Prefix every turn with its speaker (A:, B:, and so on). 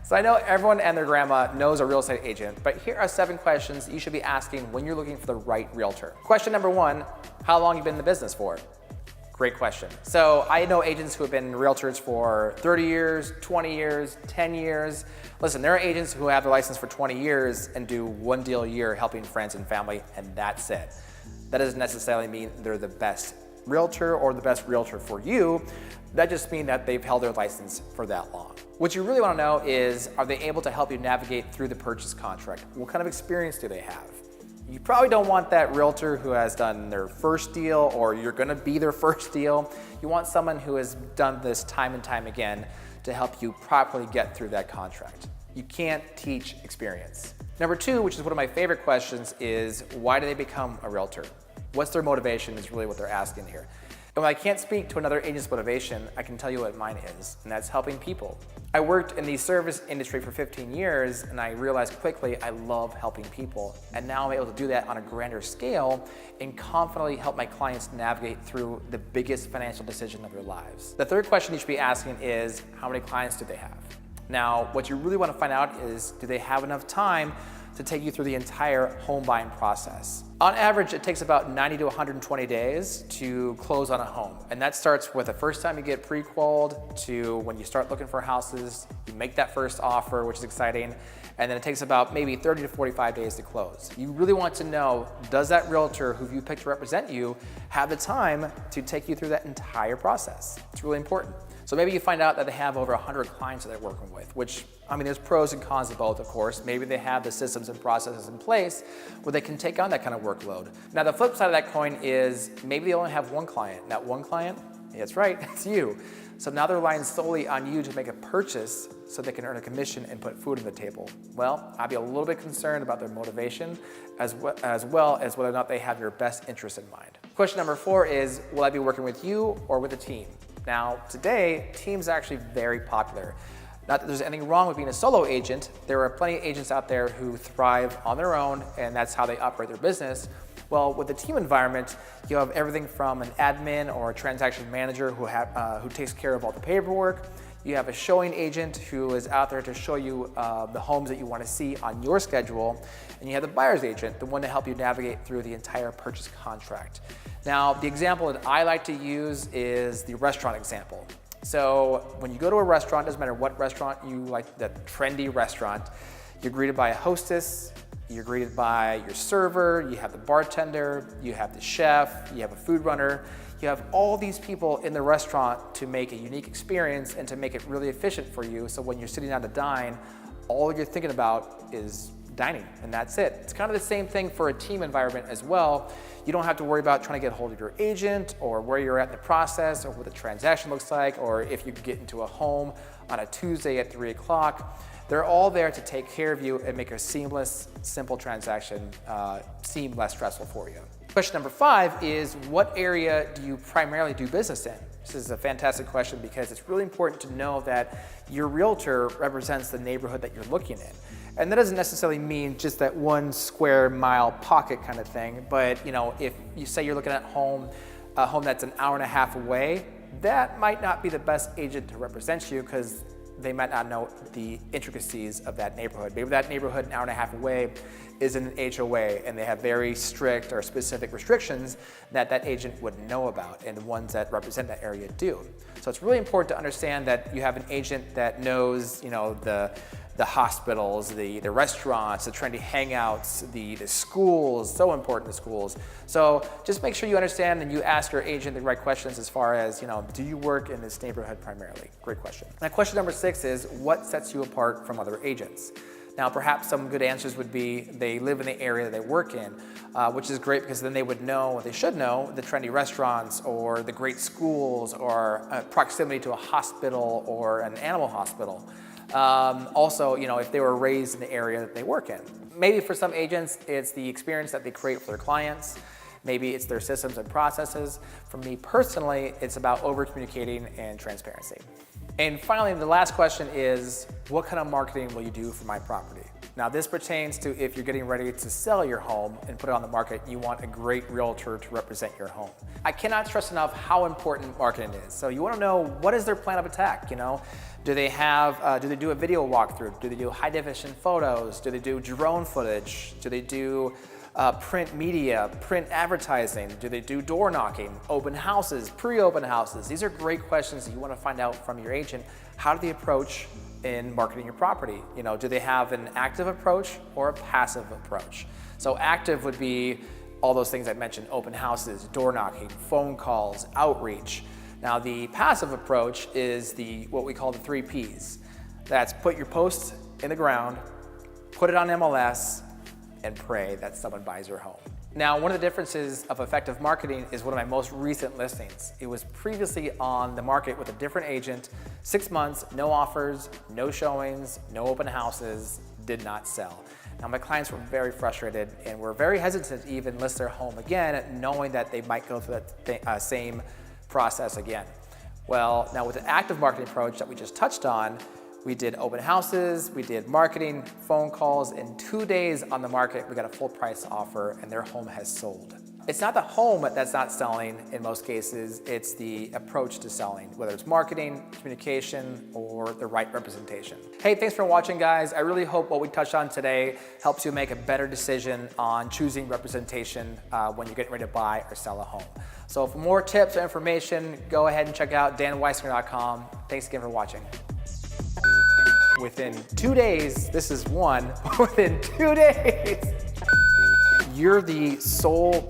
A: So I know everyone and their grandma knows a real estate agent, but here are 7 questions you should be asking when you're looking for the right realtor. Question number 1, how long have you been in the business for? Great question. So I know agents who have been realtors for 30 years, 20 years, 10 years. Listen, there are agents who have their license for 20 years and do 1 deal a year helping friends and family, and that's it. That doesn't necessarily mean they're the best realtor or the best realtor for you. That just means that they've held their license for that long. What you really want to know is, are they able to help you navigate through the purchase contract? What kind of experience do they have? You probably don't want that realtor who has done their first deal or you're going to be their first deal. You want someone who has done this time and time again to help you properly get through that contract. You can't teach experience. Number 2, which is one of my favorite questions, is why do they become a realtor? What's their motivation is really what they're asking here. And when I can't speak to another agent's motivation, I can tell you what mine is, and that's helping people. I worked in the service industry for 15 years, and I realized quickly I love helping people. And now I'm able to do that on a grander scale and confidently help my clients navigate through the biggest financial decision of their lives. The 3rd question you should be asking is, how many clients do they have? Now, what you really want to find out is, do they have enough time to take you through the entire home buying process? On average, it takes about 90 to 120 days to close on a home. And that starts with the first time you get pre-qualified to when you start looking for houses, you make that first offer, which is exciting, and then it takes about maybe 30 to 45 days to close. You really want to know, does that realtor who you picked to represent you have the time to take you through that entire process? It's really important. So maybe you find out that they have over 100 clients that they're working with, which, I mean, there's pros and cons of both, of course. Maybe they have the systems and processes in place where they can take on that kind of workload. Now, the flip side of that coin is maybe they only have 1 client. That 1 client, that's right, it's you. So now they're relying solely on you to make a purchase so they can earn a commission and put food on the table. Well, I'd be a little bit concerned about their motivation as well as whether or not they have your best interest in mind. Question number 4 is, will I be working with you or with a team? Now, today, teams are actually very popular. Not that there's anything wrong with being a solo agent. There are plenty of agents out there who thrive on their own, and that's how they operate their business. Well, with the team environment, you have everything from an admin or a transaction manager who takes care of all the paperwork. You have a showing agent who is out there to show you the homes that you want to see on your schedule. And you have the buyer's agent, the one to help you navigate through the entire purchase contract. Now, the example that I like to use is the restaurant example. So when you go to a restaurant, doesn't matter what restaurant you like, the trendy restaurant, you're greeted by a hostess, you're greeted by your server, you have the bartender, you have the chef, you have a food runner. You have all these people in the restaurant to make a unique experience and to make it really efficient for you. So when you're sitting down to dine, all you're thinking about is dining, and that's it. It's kind of the same thing for a team environment as well. You don't have to worry about trying to get a hold of your agent or where you're at in the process or what the transaction looks like or if you can get into a home on a Tuesday at 3 o'clock. They're all there to take care of you and make a seamless, simple transaction seem less stressful for you. Question number 5 is, what area do you primarily do business in? This is a fantastic question because it's really important to know that your realtor represents the neighborhood that you're looking in. And that doesn't necessarily mean just that 1 square mile pocket kind of thing, but if you say you're looking at a home that's an hour and a half away, that might not be the best agent to represent you because they might not know the intricacies of that neighborhood. Maybe that neighborhood an hour and a half away is in an HOA and they have very strict or specific restrictions that that agent wouldn't know about, and the ones that represent that area do. So it's really important to understand that you have an agent that knows the hospitals, the restaurants, the trendy hangouts, the schools, so important, the schools. So just make sure you understand and you ask your agent the right questions as far as, do you work in this neighborhood primarily? Great question. Now, question number 6 is, what sets you apart from other agents? Now, perhaps some good answers would be they live in the area they work in, which is great because then they would know, they should know, the trendy restaurants or the great schools or proximity to a hospital or an animal hospital. Also, if they were raised in the area that they work in. Maybe for some agents, it's the experience that they create for their clients. Maybe it's their systems and processes. For me personally, it's about over-communicating and transparency. And finally, the last question is, what kind of marketing will you do for my property? Now this pertains to if you're getting ready to sell your home and put it on the market, you want a great realtor to represent your home. I cannot stress enough how important marketing is. So you want to know, what is their plan of attack, Do they do a video walkthrough? Do they do high definition photos? Do they do drone footage? Do they do print media, print advertising? Do they do door knocking, open houses, pre-open houses? These are great questions that you want to find out from your agent. How do they approach in marketing your property? Do they have an active approach or a passive approach? So active would be all those things I mentioned: open houses, door knocking, phone calls, outreach. Now the passive approach is what we call the 3 Ps. That's put your post in the ground, put it on MLS, and pray that someone buys your home. Now, one of the differences of effective marketing is one of my most recent listings. It was previously on the market with a different agent, 6 months, no offers, no showings, no open houses, did not sell. Now, my clients were very frustrated and were very hesitant to even list their home again, knowing that they might go through that same process again. Well, now with the active marketing approach that we just touched on, we did open houses, we did marketing, phone calls. In 2 days on the market, we got a full price offer and their home has sold. It's not the home that's not selling in most cases, it's the approach to selling, whether it's marketing, communication, or the right representation. Hey, thanks for watching, guys. I really hope what we touched on today helps you make a better decision on choosing representation when you're getting ready to buy or sell a home. So for more tips or information, go ahead and check out danweisinger.com. Thanks again for watching. Within 2 days, this is one, within 2 days, you're the sole